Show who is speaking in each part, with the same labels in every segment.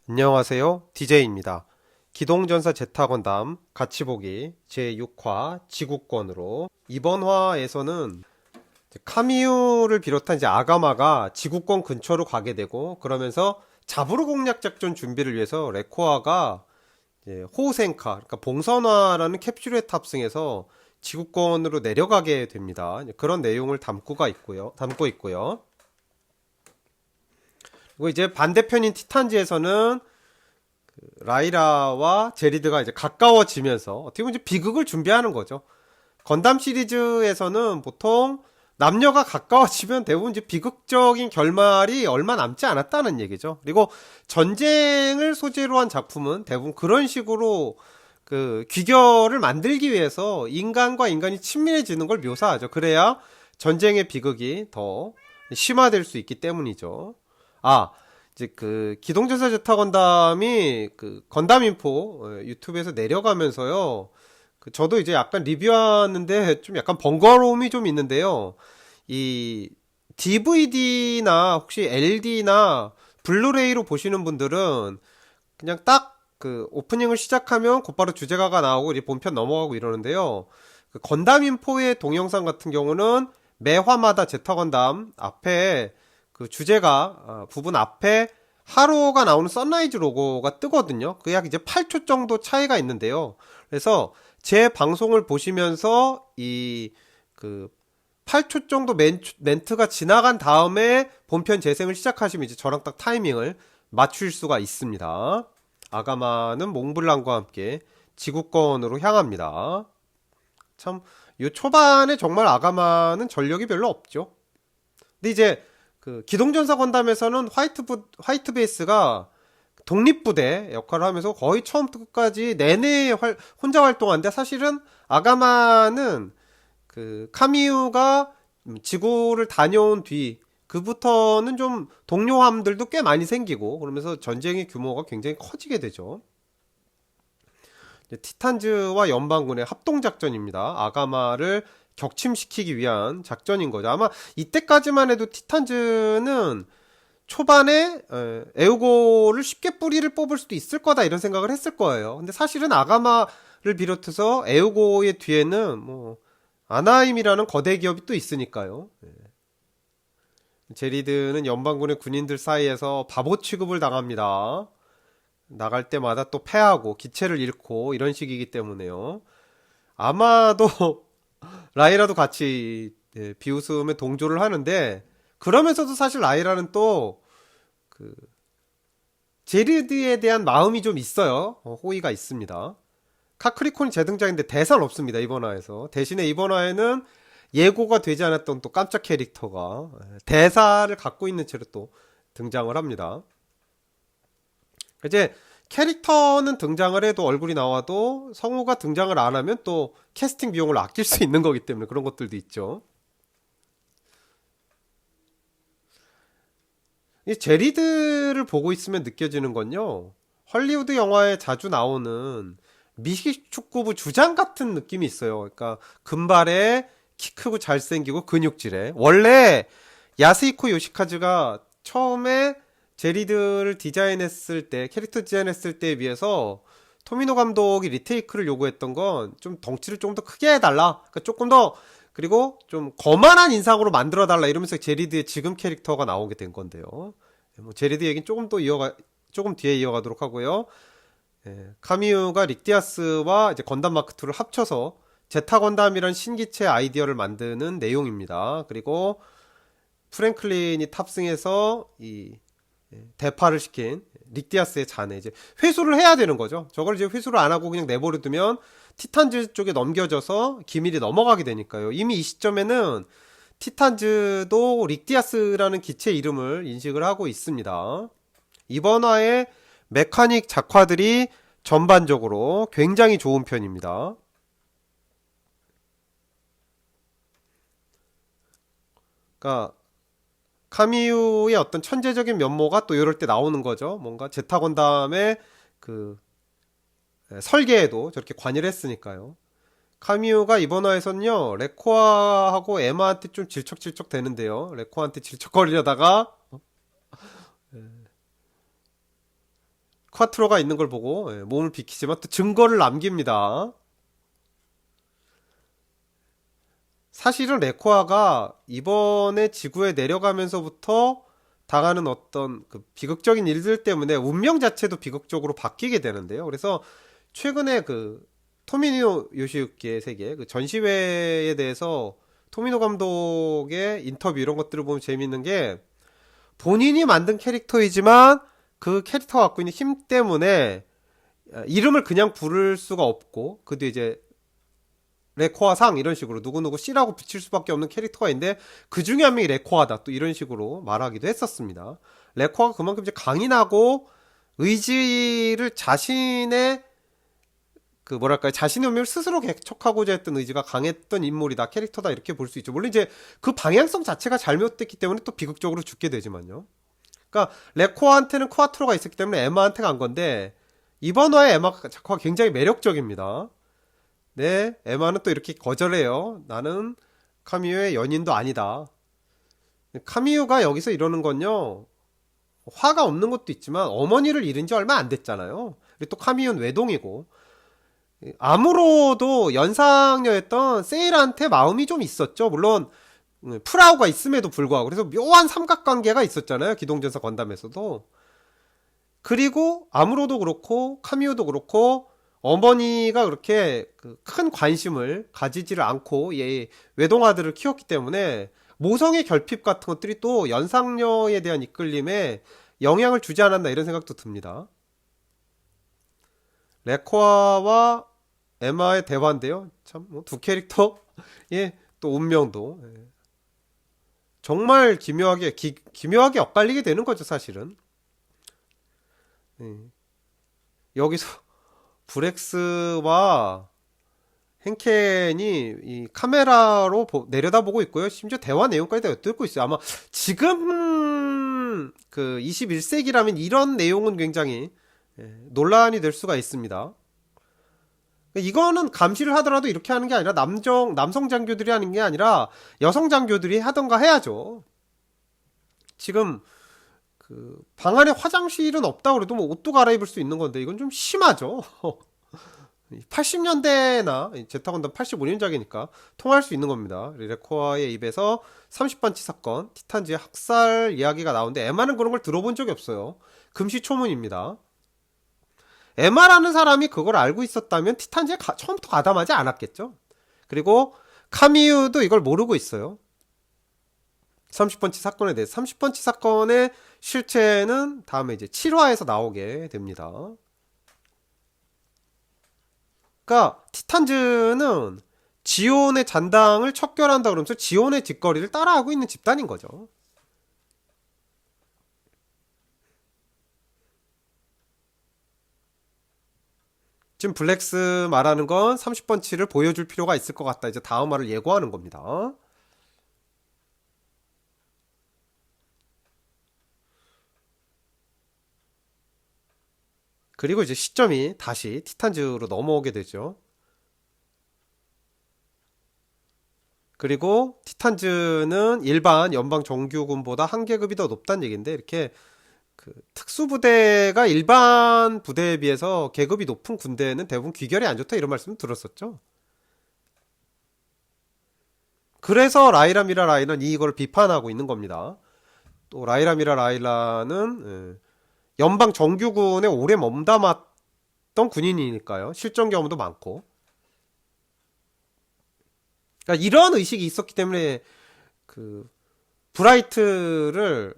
Speaker 1: 안녕하세요. DJ입니다. 기동전사 제타건담 같이 보기 제6화 지구권으로 이번 화에서는 이제 카미유를 비롯한 이제 아가마가 지구권 근처로 가게 되고 그러면서 자부르 공략 작전 준비를 위해서 레코아가 이제 호우센카 그러니까 봉선화라는 캡슐에 탑승해서 지구권으로 내려가게 됩니다. 그런 내용을 담고 있고요. 그리고 이제 반대편인 티탄즈에서는 라이라와 제리드가 이제 가까워지면서 어떻게 보면 이제 비극을 준비하는 거죠. 건담 시리즈에서는 보통 남녀가 가까워지면 대부분 이제 비극적인 결말이 얼마 남지 않았다는 얘기죠. 그리고 전쟁을 소재로 한 작품은 대부분 그런 식으로 그 귀결을 만들기 위해서 인간과 인간이 친밀해지는 걸 묘사하죠. 그래야 전쟁의 비극이 더 심화될 수 있기 때문이죠. 아, 이제 그 기동전사 제타 건담이 그 건담 인포 유튜브에서 내려가면서요. 그 저도 이제 약간 리뷰하는데 좀 약간 번거로움이 좀 있는데요. 이 DVD나 혹시 LD나 블루레이로 보시는 분들은 그냥 딱 그 오프닝을 시작하면 곧바로 주제가가 나오고 이제 본편 넘어가고 이러는데요. 그 건담 인포의 동영상 같은 경우는 매 화마다 제타 건담 앞에 그 주제가 부분 앞에 하루가 나오는 선라이즈 로고가 뜨거든요. 그 약 이제 8초 정도 차이가 있는데요. 그래서 제 방송을 보시면서 이 그 8초 정도 멘트가 지나간 다음에 본편 재생을 시작하시면 이제 저랑 딱 타이밍을 맞출 수가 있습니다. 아가마는 몽블랑과 함께 지구권으로 향합니다. 참, 요 초반에 정말 아가마는 전력이 별로 없죠. 근데 이제 그 기동전사 건담에서는 화이트 베이스가 독립부대 역할을 하면서 거의 처음부터 끝까지 내내 혼자 활동하는데 사실은 아가마는 그 카미유가 지구를 다녀온 뒤 그부터는 좀 동료함들도 꽤 많이 생기고 그러면서 전쟁의 규모가 굉장히 커지게 되죠. 티탄즈와 연방군의 합동작전입니다. 아가마를 격침시키기 위한 작전인 거죠. 아마 이때까지만 해도 티탄즈는 초반에 에우고를 쉽게 뿌리를 뽑을 수도 있을 거다 이런 생각을 했을 거예요. 근데 사실은 아가마를 비롯해서 에우고의 뒤에는 뭐 아나임이라는 거대 기업이 또 있으니까요. 제리드는 연방군의 군인들 사이에서 바보 취급을 당합니다. 나갈 때마다 또 패하고 기체를 잃고 이런 식이기 때문에요. 아마도 라이라도 같이 비웃음에 동조를 하는데 그러면서도 사실 라이라는 또 그 제리드에 대한 마음이 좀 있어요. 호의가 있습니다. 카크리콘이 재등장인데 대사는 없습니다. 이번 화에서 대신에 이번 화에는 예고가 되지 않았던 또 깜짝 캐릭터가 대사를 갖고 있는 채로 또 등장을 합니다. 이제 캐릭터는 등장을 해도 얼굴이 나와도 성우가 등장을 안 하면 또 캐스팅 비용을 아낄 수 있는 거기 때문에 그런 것들도 있죠. 이 제리드를 보고 있으면 느껴지는 건요. 헐리우드 영화에 자주 나오는 미식 축구부 주장 같은 느낌이 있어요. 그러니까 금발에 키 크고 잘생기고 근육질에 원래 야스히코 요시카즈가 처음에 제리드를 디자인했을 때 캐릭터 디자인했을 때에 비해서 토미노 감독이 리테이크를 요구했던 건 좀 덩치를 조금 더 크게 해달라. 그러니까 조금 더 그리고 좀 거만한 인상으로 만들어 달라 이러면서 제리드의 지금 캐릭터가 나오게 된 건데요. 뭐 제리드 얘기는 조금 뒤에 이어가도록 하고요. 카미유가 릭디아스와 이제 건담 마크 2를 합쳐서 제타 건담이란 신기체 아이디어를 만드는 내용입니다. 그리고 프랭클린이 탑승해서 이 대파를 시킨 릭디아스의 잔에 이제 회수를 해야 되는 거죠. 저걸 이제 회수를 안 하고 그냥 내버려 두면 티탄즈 쪽에 넘겨져서 기밀이 넘어가게 되니까요. 이미 이 시점에는 티탄즈도 릭디아스라는 기체 이름을 인식을 하고 있습니다. 이번 화에 메카닉 작화들이 전반적으로 굉장히 좋은 편입니다. 그러니까 카미유의 어떤 천재적인 면모가 또 이럴 때 나오는 거죠. 뭔가 제타 건담의 그 설계에도 저렇게 관여를 했으니까요. 카미유가 이번 화에서는요, 레코아하고 에마한테 좀 질척질척 되는데요. 레코아한테 질척거리려다가 쿼트로가 있는 걸 보고 몸을 비키지만 또 증거를 남깁니다. 사실은 레코아가 이번에 지구에 내려가면서부터 당하는 어떤 그 비극적인 일들 때문에 운명 자체도 비극적으로 바뀌게 되는데요. 그래서 최근에 그 토미노 요시유키의 세계 그 전시회에 대해서 토미노 감독의 인터뷰 이런 것들을 보면 재밌는 게 본인이 만든 캐릭터이지만 그 캐릭터가 갖고 있는 힘 때문에 이름을 그냥 부를 수가 없고 그 뒤에 이제 레코아상 이런 식으로 누구누구 C라고 붙일 수밖에 없는 캐릭터가 있는데 그 중에 한 명이 레코아다 또 이런 식으로 말하기도 했었습니다. 레코아가 그만큼 이제 강인하고 의지를 자신의 그 뭐랄까요 자신의 운명을 스스로 개척하고자 했던 의지가 강했던 인물이다 캐릭터다 이렇게 볼 수 있죠. 물론 이제 그 방향성 자체가 잘못됐기 때문에 또 비극적으로 죽게 되지만요. 그러니까 레코아한테는 쿼트로가 있었기 때문에 에마한테 간 건데 이번 화에 에마 작화가 굉장히 매력적입니다. 네, 에마는 또 이렇게 거절해요. 나는 카미유의 연인도 아니다. 카미유가 여기서 이러는 건요. 화가 없는 것도 있지만 어머니를 잃은 지 얼마 안 됐잖아요. 그리고 또 카미유는 외동이고 아무로도 연상녀였던 세일한테 마음이 좀 있었죠. 물론 프라우가 있음에도 불구하고 그래서 묘한 삼각관계가 있었잖아요. 기동전사 건담에서도. 그리고 아무로도 그렇고 카미유도 그렇고 어머니가 그렇게 큰 관심을 가지지를 않고 얘 외동아들을 키웠기 때문에 모성의 결핍 같은 것들이 또 연상녀에 대한 이끌림에 영향을 주지 않았나 이런 생각도 듭니다. 레코아와 에마의 대화인데요. 참, 두 캐릭터의 또 운명도 정말 기묘하게 엇갈리게 되는 거죠, 사실은. 예. 여기서 브렉스와 hen켄이 이 카메라로 내려다보고 있고요. 심지어 대화 내용까지 다 엿듣고 있어요. 아마 지금 그 21세기라면 이런 내용은 굉장히 논란이 될 수가 있습니다. 이거는 감시를 하더라도 이렇게 하는 게 아니라 남성 장교들이 하는 게 아니라 여성 장교들이 하던가 해야죠. 지금 그 방 안에 화장실은 없다고 그래도 뭐 옷도 갈아입을 수 있는 건데 이건 좀 심하죠. 80년대나 제타건담 85년작이니까 통할 수 있는 겁니다. 레코아의 입에서 30번치 사건, 티탄즈의 학살 이야기가 나오는데 에마는 그런 걸 들어본 적이 없어요. 금시초문입니다. 에마라는 사람이 그걸 알고 있었다면 티탄즈에 처음부터 가담하지 않았겠죠. 그리고 카미유도 이걸 모르고 있어요. 30번치 사건에 대해 30번치 사건의 실체는 다음에 이제 7화에서 나오게 됩니다. 그러니까 티탄즈는 지온의 잔당을 척결한다 그러면서 지온의 뒷거리를 따라하고 있는 집단인 거죠. 지금 블랙스 말하는 건 30번치를 보여줄 필요가 있을 것 같다. 이제 다음 화를 예고하는 겁니다. 그리고 이제 시점이 다시 티탄즈로 넘어오게 되죠. 그리고 티탄즈는 일반 연방 정규군보다 한 계급이 더 높다는 얘기인데 이렇게 그 특수부대가 일반 부대에 비해서 계급이 높은 군대는 대부분 귀결이 안 좋다 이런 말씀 들었었죠. 그래서 라이라 미라 라이는 이걸 비판하고 있는 겁니다. 또 라이라 미라 라이라는 연방 정규군에 오래 몸담았던 군인이니까요. 실전 경험도 많고. 그러니까 이런 의식이 있었기 때문에 그 브라이트가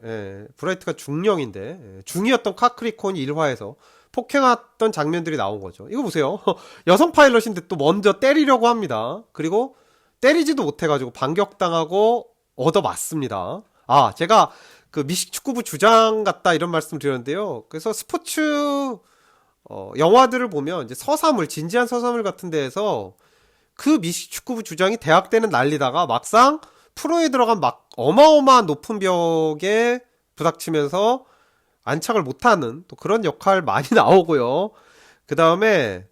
Speaker 1: 중령인데 중이었던 카크리콘이 1화에서 폭행했던 장면들이 나온 거죠. 이거 보세요. 여성 파일럿인데 또 먼저 때리려고 합니다. 그리고 때리지도 못해가지고 반격당하고 얻어맞습니다. 아, 제가 그 미식 축구부 주장 같다 이런 말씀 드렸는데요. 그래서 스포츠 영화들을 보면 이제 진지한 서사물 같은 데에서 그 미식 축구부 주장이 대학 때는 난리다가 막상 프로에 들어간 막 어마어마한 높은 벽에 부닥치면서 안착을 못하는 또 그런 역할 많이 나오고요. 그 다음에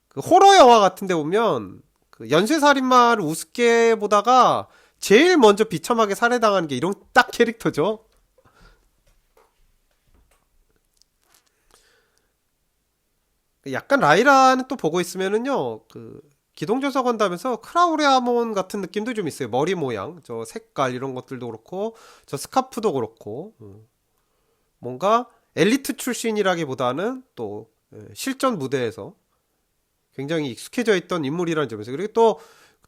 Speaker 1: 그 호러 영화 같은 데 보면 그 연쇄살인마를 우습게 보다가 제일 먼저 비참하게 살해당하는 게 이런 딱 캐릭터죠. 약간 라이라는 또 보고 있으면은요, 그 기동전사 건담에서 크라우레아몬 같은 느낌도 좀 있어요. 머리 모양, 저 색깔 이런 것들도 그렇고, 저 스카프도 그렇고, 뭔가 엘리트 출신이라기보다는 또 실전 무대에서 굉장히 익숙해져 있던 인물이라는 점에서, 그리고 또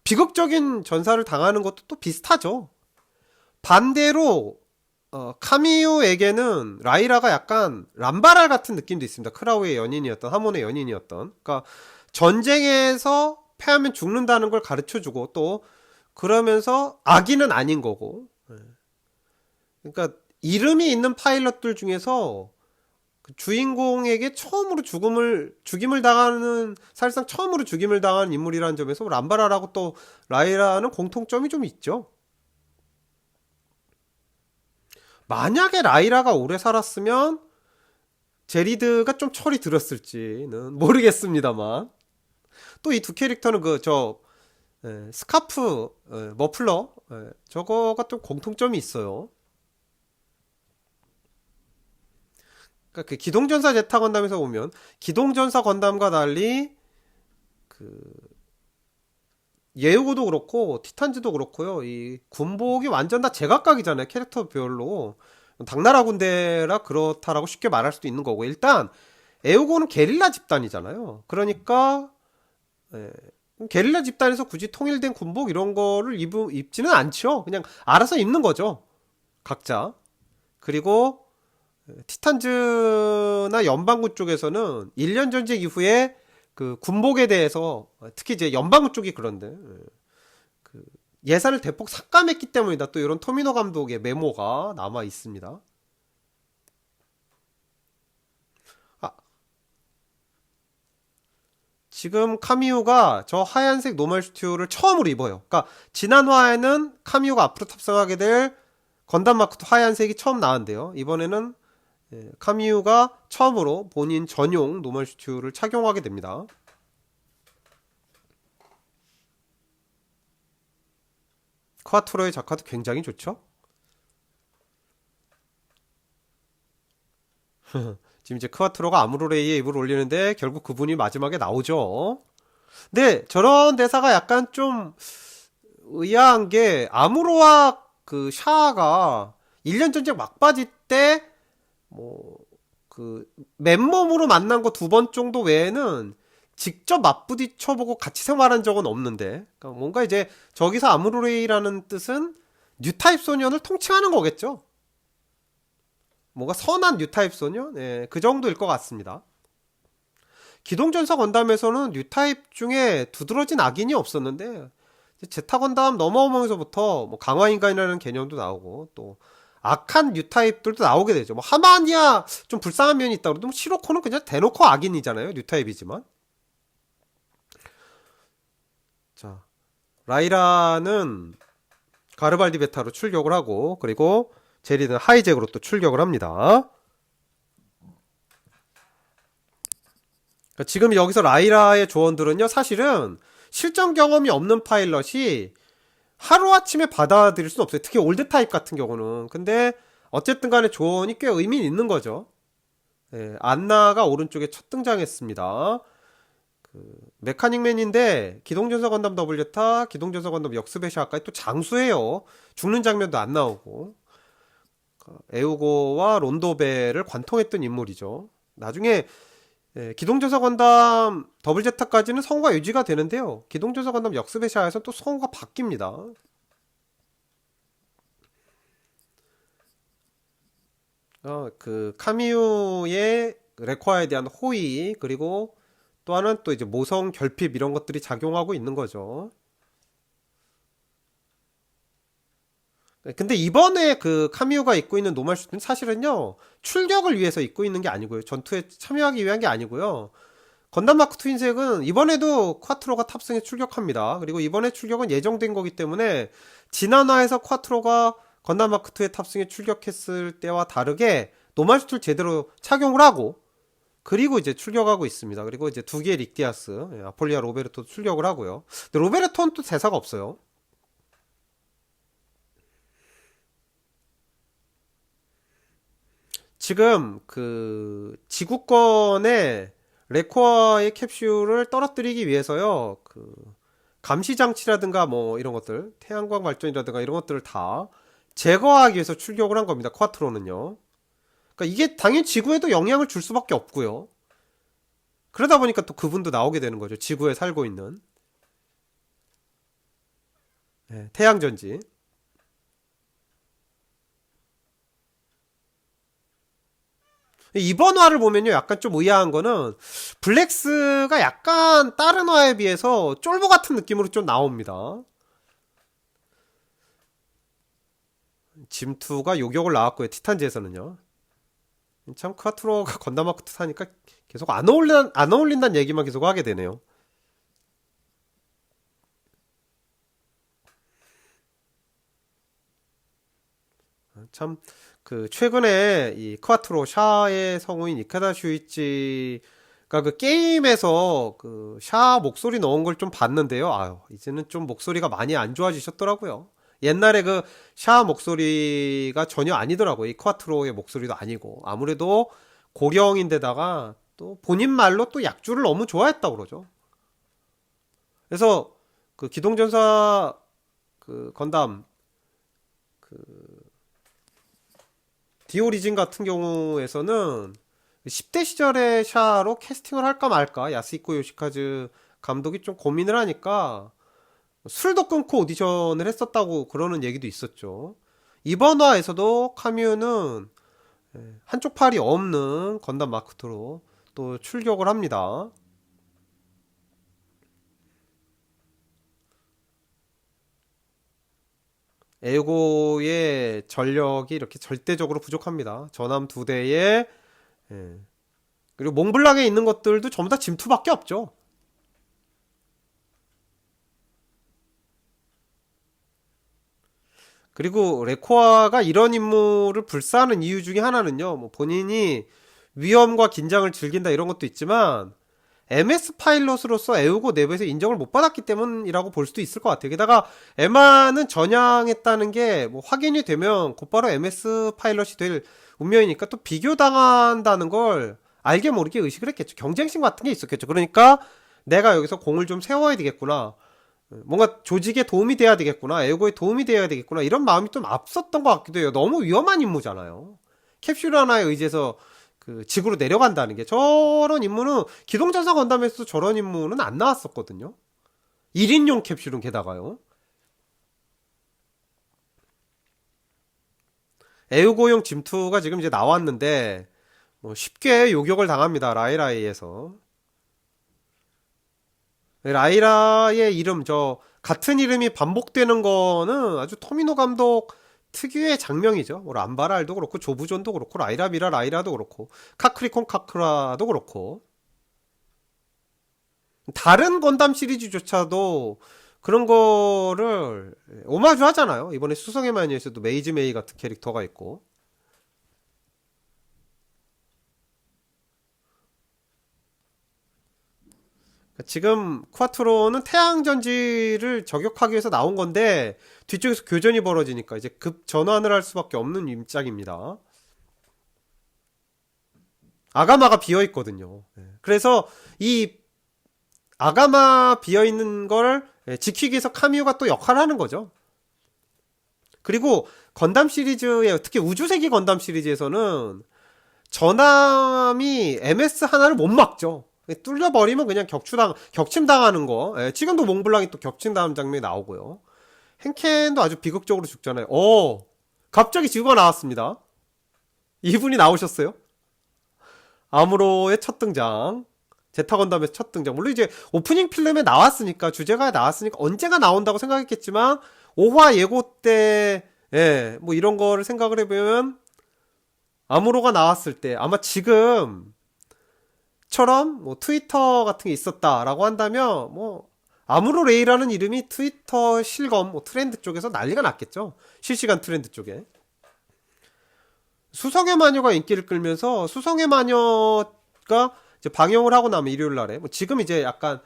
Speaker 1: 비극적인 전사를 당하는 것도 또 비슷하죠. 반대로 카미유에게는 라이라가 약간 람바랄 같은 느낌도 있습니다. 크라우의 연인이었던, 하몬의 연인이었던. 그러니까 전쟁에서 패하면 죽는다는 걸 가르쳐주고, 또 그러면서 악인은 아닌 거고. 그러니까 이름이 있는 파일럿들 중에서 그 주인공에게 처음으로 죽임을 당하는, 사실상 처음으로 죽임을 당한 인물이라는 점에서 람바라라고 또 라이라는 공통점이 좀 있죠. 만약에 라이라가 오래 살았으면 제리드가 좀 철이 들었을지는 모르겠습니다만, 또 이 두 캐릭터는 스카프, 머플러, 저거가 좀 공통점이 있어요. 그러니까 그 기동전사 제타 건담에서 보면 기동전사 건담과 달리 그 예우고도 그렇고 티탄즈도 그렇고요. 이 군복이 완전 다 제각각이잖아요. 캐릭터별로. 당나라 군대라 그렇다라고 쉽게 말할 수도 있는 거고. 일단 에우고는 게릴라 집단이잖아요. 그러니까 예, 게릴라 집단에서 굳이 통일된 군복 이런 거를 입지는 않죠. 그냥 알아서 입는 거죠. 각자. 그리고 티탄즈나 연방군 쪽에서는 1년 전쟁 이후에 그 군복에 대해서 특히 이제 연방군 쪽이 그런데 그 예산을 대폭 삭감했기 때문이다. 또 이런 토미노 감독의 메모가 남아 있습니다. 아, 지금 카미우가 저 하얀색 노멀 슈트를 처음으로 입어요. 그러니까 지난 화에는 카미우가 앞으로 탑승하게 될 건담 마크2 하얀색이 처음 나왔는데요. 이번에는 카미우가 처음으로 본인 전용 노멀 슈트를 착용하게 됩니다. 쿼트로의 작화도 굉장히 좋죠. 지금 이제 크와트로가 아무로레이에 입을 올리는데 결국 그분이 마지막에 나오죠. 근데 저런 대사가 약간 좀 의아한 게 아무로와 그 샤아가 1년 전쟁 막바지 때 뭐 그 맨몸으로 만난 거 두 번 정도 외에는 직접 맞부딪혀보고 같이 생활한 적은 없는데, 그러니까 뭔가 이제 저기서 아무로레이라는 뜻은 뉴타입 소년을 통칭하는 거겠죠. 뭔가 선한 뉴타입 소년? 예, 그 정도일 것 같습니다. 기동전사 건담에서는 뉴타입 중에 두드러진 악인이 없었는데 제타 건담 넘어오면서부터 뭐 강화인간이라는 개념도 나오고 또 악한 뉴타입들도 나오게 되죠. 뭐 하마니아 좀 불쌍한 면이 있다 그래도 뭐 시로코는 그냥 대놓고 악인이잖아요. 뉴타입이지만. 자, 라이라는 가르발디 베타로 출격을 하고, 그리고 제리는 하이잭으로 또 출격을 합니다. 그러니까 지금 여기서 라이라의 조언들은요, 사실은 실전 경험이 없는 파일럿이 하루아침에 받아들일 수는 없어요. 특히 올드 타입 같은 경우는. 근데 어쨌든 간에 조언이 꽤 의미 있는 거죠. 예, 안나가 오른쪽에 첫 등장했습니다. 메카닉맨인데 기동전사 건담 더블 제타, 기동전사 건담 역스베샤까지 또 장수해요. 죽는 장면도 안 나오고. 에우고와 론도베를 관통했던 인물이죠. 나중에 기동전사 건담 더블 제타까지는 성우가 유지가 되는데요. 기동전사 건담 역스베샤에서 또 성우가 바뀝니다. 그 카미유의 레코아에 대한 호의, 그리고 또 하나는 또 이제 모성 결핍 이런 것들이 작용하고 있는 거죠. 근데 이번에 그 카미오가 입고 있는 노멀 슈트는 사실은요, 출격을 위해서 입고 있는 게 아니고요. 전투에 참여하기 위한 게 아니고요. 건담 마크 투 흰색은 이번에도 쿼트로가 탑승해 출격합니다. 그리고 이번에 출격은 예정된 거기 때문에 지난화에서 쿼트로가 건담 마크 2에 탑승해 출격했을 때와 다르게 노멀 슈트를 제대로 착용을 하고, 그리고 이제 출격하고 있습니다. 그리고 이제 두 개의 릭디아스, 아폴리아 로베르토 출격을 하고요. 근데 로베르토는 또 대사가 없어요. 지금 그 지구권에 레코아의 캡슐을 떨어뜨리기 위해서요, 그 감시 장치라든가 뭐 이런 것들, 태양광 발전이라든가 이런 것들을 다 제거하기 위해서 출격을 한 겁니다. 쿼트로는요. 그러니까 이게 당연히 지구에도 영향을 줄 수밖에 없고요. 그러다 보니까 또 그분도 나오게 되는 거죠. 지구에 살고 있는 태양전지. 이번 화를 보면요, 약간 좀 의아한 거는 블랙스가 약간 다른 화에 비해서 쫄보 같은 느낌으로 좀 나옵니다. 짐2가 요격을 나왔고요. 티탄지에서는요. 참 쿼트로가 건담 마크2 사니까 계속 안 어울린다는 얘기만 계속 하게 되네요. 참, 그, 최근에 이 쿼트로 샤의 성우인 이카다 슈이치가 그 게임에서 그 샤 목소리 넣은 걸 좀 봤는데요. 아유, 이제는 좀 목소리가 많이 안 좋아지셨더라고요. 옛날에 그 샤 목소리가 전혀 아니더라고요. 이 쿼트로의 목소리도 아니고. 아무래도 고령인데다가 또 본인 말로 또 약주를 너무 좋아했다고 그러죠. 그래서 그 기동전사 그 건담 디오리진 같은 경우에서는 10대 시절의 샤로 캐스팅을 할까 말까 야스히코 요시카즈 감독이 좀 고민을 하니까 술도 끊고 오디션을 했었다고 그러는 얘기도 있었죠. 이번 화에서도 카뮤는 한쪽 팔이 없는 건담 마크2로 또 출격을 합니다. 에고의 전력이 이렇게 절대적으로 부족합니다. 전함 두 대에 그리고 몽블랑에 있는 것들도 전부 다 짐투밖에 없죠. 그리고 레코아가 이런 임무를 불사하는 이유 중에 하나는요. 뭐 본인이 위험과 긴장을 즐긴다 이런 것도 있지만 MS 파일럿으로서 에우고 내부에서 인정을 못 받았기 때문이라고 볼 수도 있을 것 같아요. 게다가 에마는 전향했다는 게 뭐 확인이 되면 곧바로 MS 파일럿이 될 운명이니까 또 비교당한다는 걸 알게 모르게 의식을 했겠죠. 경쟁심 같은 게 있었겠죠. 그러니까 내가 여기서 공을 좀 세워야 되겠구나. 뭔가 조직에 도움이 돼야 되겠구나. 에고에 도움이 돼야 되겠구나. 이런 마음이 좀 앞섰던 것 같기도 해요. 너무 위험한 임무잖아요. 캡슐 하나에 의지해서 그 지구로 내려간다는 게 저런 임무는 기동전사 건담에서도 저런 임무는 안 나왔었거든요. 1인용 캡슐은 게다가요. 에우고용 짐2가 지금 이제 나왔는데 뭐 쉽게 요격을 당합니다. 라이라이에서. 라이라의 이름 저 같은 이름이 반복되는 거는 아주 토미노 감독 특유의 장면이죠. 뭐 람바랄도 그렇고 조부존도 그렇고 라이라비라 라이라도 그렇고 카크리콘 카크라도 그렇고 다른 건담 시리즈조차도 그런 거를 오마주 하잖아요. 이번에 수성의 마녀에서도 메이즈 메이 같은 캐릭터가 있고 지금 쿼트로는 태양전지를 저격하기 위해서 나온 건데 뒤쪽에서 교전이 벌어지니까 이제 급 전환을 할 수밖에 없는 입장입니다. 아가마가 비어 있거든요. 그래서 이 아가마 비어 있는 걸 지키기 위해서 카미오가 또 역할을 하는 거죠. 그리고 건담 시리즈에 특히 우주세기 건담 시리즈에서는 전함이 MS 하나를 못 막죠. 뚫려버리면 그냥 격침당하는 거. 지금도 몽블랑이 또 격침당하는 장면이 나오고요. hen켄도 아주 비극적으로 죽잖아요. 갑자기 지구가 나왔습니다. 이분이 나오셨어요. 아무로의 첫 등장. 제타 건담의 첫 등장. 물론 이제 오프닝 필름에 나왔으니까, 주제가에 나왔으니까 언젠가 나온다고 생각했겠지만, 5화 예고 때, 뭐 이런 거를 생각을 해보면, 아무로가 나왔을 때, 아마 지금처럼 뭐 트위터 같은 게 있었다라고 한다면, 뭐, 아무로 레이라는 이름이 트위터 실검, 뭐 트렌드 쪽에서 난리가 났겠죠. 실시간 트렌드 쪽에. 수성의 마녀가 인기를 끌면서 수성의 마녀가 이제 방영을 하고 나면 일요일 날에 뭐 지금 이제 약간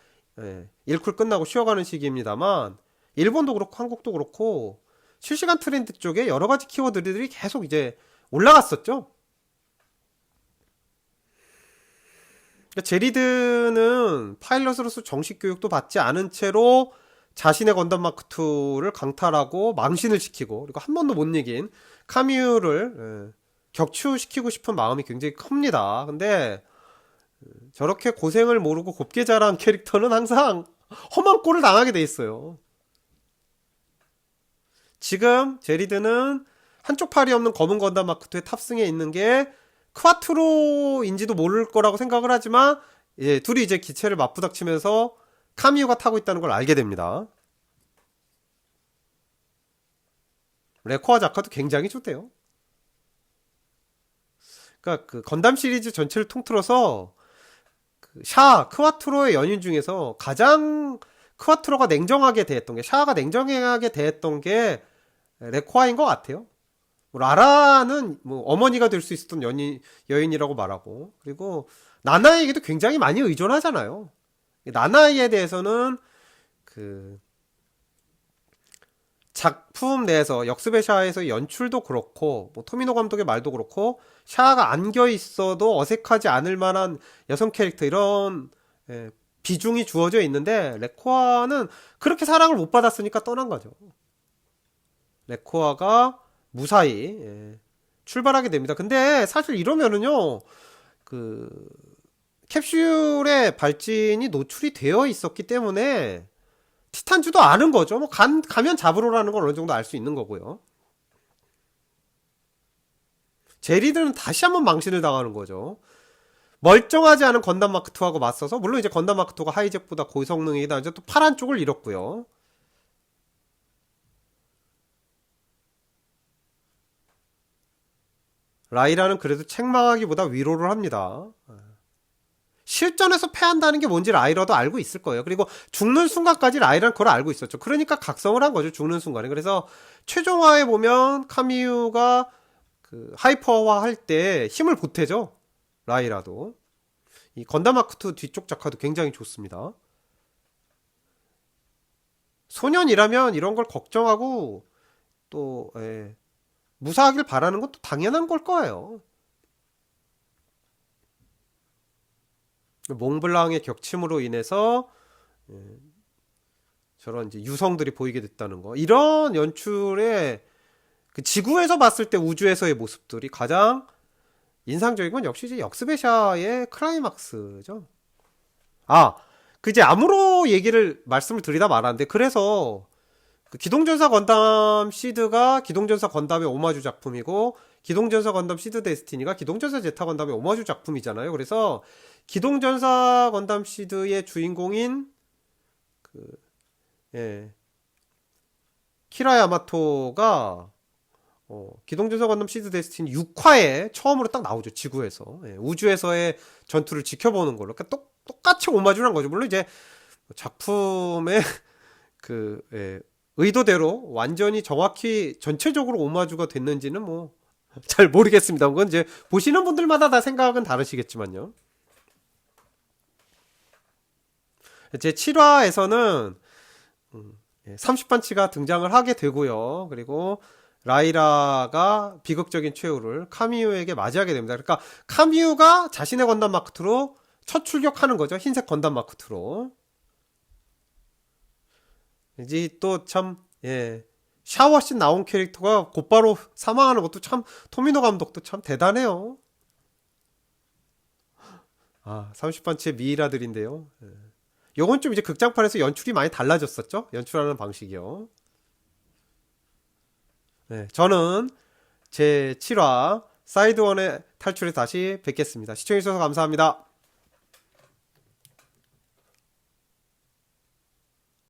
Speaker 1: 일쿨 끝나고 쉬어가는 시기입니다만 일본도 그렇고 한국도 그렇고 실시간 트렌드 쪽에 여러 가지 키워드들이 계속 이제 올라갔었죠. 제리드는 파일럿으로서 정식 교육도 받지 않은 채로 자신의 건담 마크 2를 강탈하고 망신을 시키고, 그리고 한 번도 못 이긴 카뮤를 격추시키고 싶은 마음이 굉장히 큽니다. 근데 저렇게 고생을 모르고 곱게 자란 캐릭터는 항상 험한 꼴을 당하게 돼 있어요. 지금 제리드는 한쪽 팔이 없는 검은 건담 마크 2의 탑승에 있는 게 크와트로인지도 모를 거라고 생각을 하지만, 예, 둘이 이제 기체를 맞부닥치면서 카미우가 타고 있다는 걸 알게 됩니다. 레코와 자카도 굉장히 좋대요. 그러니까 그 건담 시리즈 전체를 통틀어서 그 크와트로의 연인 중에서 가장 크와트로가 냉정하게 대했던 게, 샤가 냉정하게 대했던 게 레코아인 것 같아요. 뭐 라라는 뭐 어머니가 될 수 있었던 여인이라고 말하고, 그리고 나나에게도 굉장히 많이 의존하잖아요. 나나이에 대해서는 그 작품 내에서 역습의 샤에서 연출도 그렇고, 뭐 토미노 감독의 말도 그렇고, 샤가 안겨 있어도 어색하지 않을 만한 여성 캐릭터, 이런 비중이 주어져 있는데, 레코아는 그렇게 사랑을 못 받았으니까 떠난 거죠. 레코아가 무사히 출발하게 됩니다. 근데 사실 이러면은요, 그 캡슐의 발진이 노출이 되어 있었기 때문에 티탄주도 아는 거죠. 뭐 가면 잡으러라는 걸 어느 정도 알 수 있는 거고요. 제리드는 다시 한번 망신을 당하는 거죠. 멀쩡하지 않은 건담 마크 2하고 맞서서, 물론 이제 건담 마크 2가 하이잭보다 고성능이다, 이제 또 파란 쪽을 잃었고요. 라이라는 그래도 책망하기보다 위로를 합니다. 실전에서 패한다는 게 뭔지 라이라도 알고 있을 거예요. 그리고 죽는 순간까지 라이라는 그걸 알고 있었죠. 그러니까 각성을 한 거죠, 죽는 순간에. 그래서 최종화에 보면 카미유가 그 하이퍼화 할 때 힘을 보태죠, 라이라도. 이 건담 마크2 뒤쪽 작화도 굉장히 좋습니다. 소년이라면 이런 걸 걱정하고 또 무사하길 바라는 것도 당연한 걸 거예요. 몽블랑의 격침으로 인해서 저런 이제 유성들이 보이게 됐다는 거, 이런 연출에 그 지구에서 봤을 때 우주에서의 모습들이 가장 인상적인 건 역시 이제 역스베샤의 클라이막스죠. 아, 그 이제 암으로 얘기를 말씀을 드리다 말았는데, 그래서 그 기동전사 건담 시드가 기동전사 건담의 오마주 작품이고, 기동전사 건담 시드 데스티니가 기동전사 제타 건담의 오마주 작품이잖아요. 그래서 기동전사 건담 시드의 주인공인 그 키라 야마토가 기동전사 건담 시드 데스티니 6화에 처음으로 딱 나오죠, 지구에서. 우주에서의 전투를 지켜보는 걸로. 그러니까 똑같이 오마주를 한 거죠. 물론 이제 작품의 그 의도대로 완전히 정확히 전체적으로 오마주가 됐는지는 뭐 잘 모르겠습니다. 그건 이제 보시는 분들마다 다 생각은 다르시겠지만요. 제 7화에서는 30반치가 등장을 하게 되고요. 그리고 라이라가 비극적인 최후를 카미유에게 맞이하게 됩니다. 그러니까 카미유가 자신의 건담 마크2로 첫 출격하는 거죠. 흰색 건담 마크2로. 이제 또 참, 샤워씬 나온 캐릭터가 곧바로 사망하는 것도 참, 토미노 감독도 참 대단해요. 아, 30반치의 미이라들인데요. 요건 좀 이제 극장판에서 연출이 많이 달라졌었죠? 연출하는 방식이요. 저는 제 7화 사이드원의 탈출에 다시 뵙겠습니다. 시청해주셔서 감사합니다.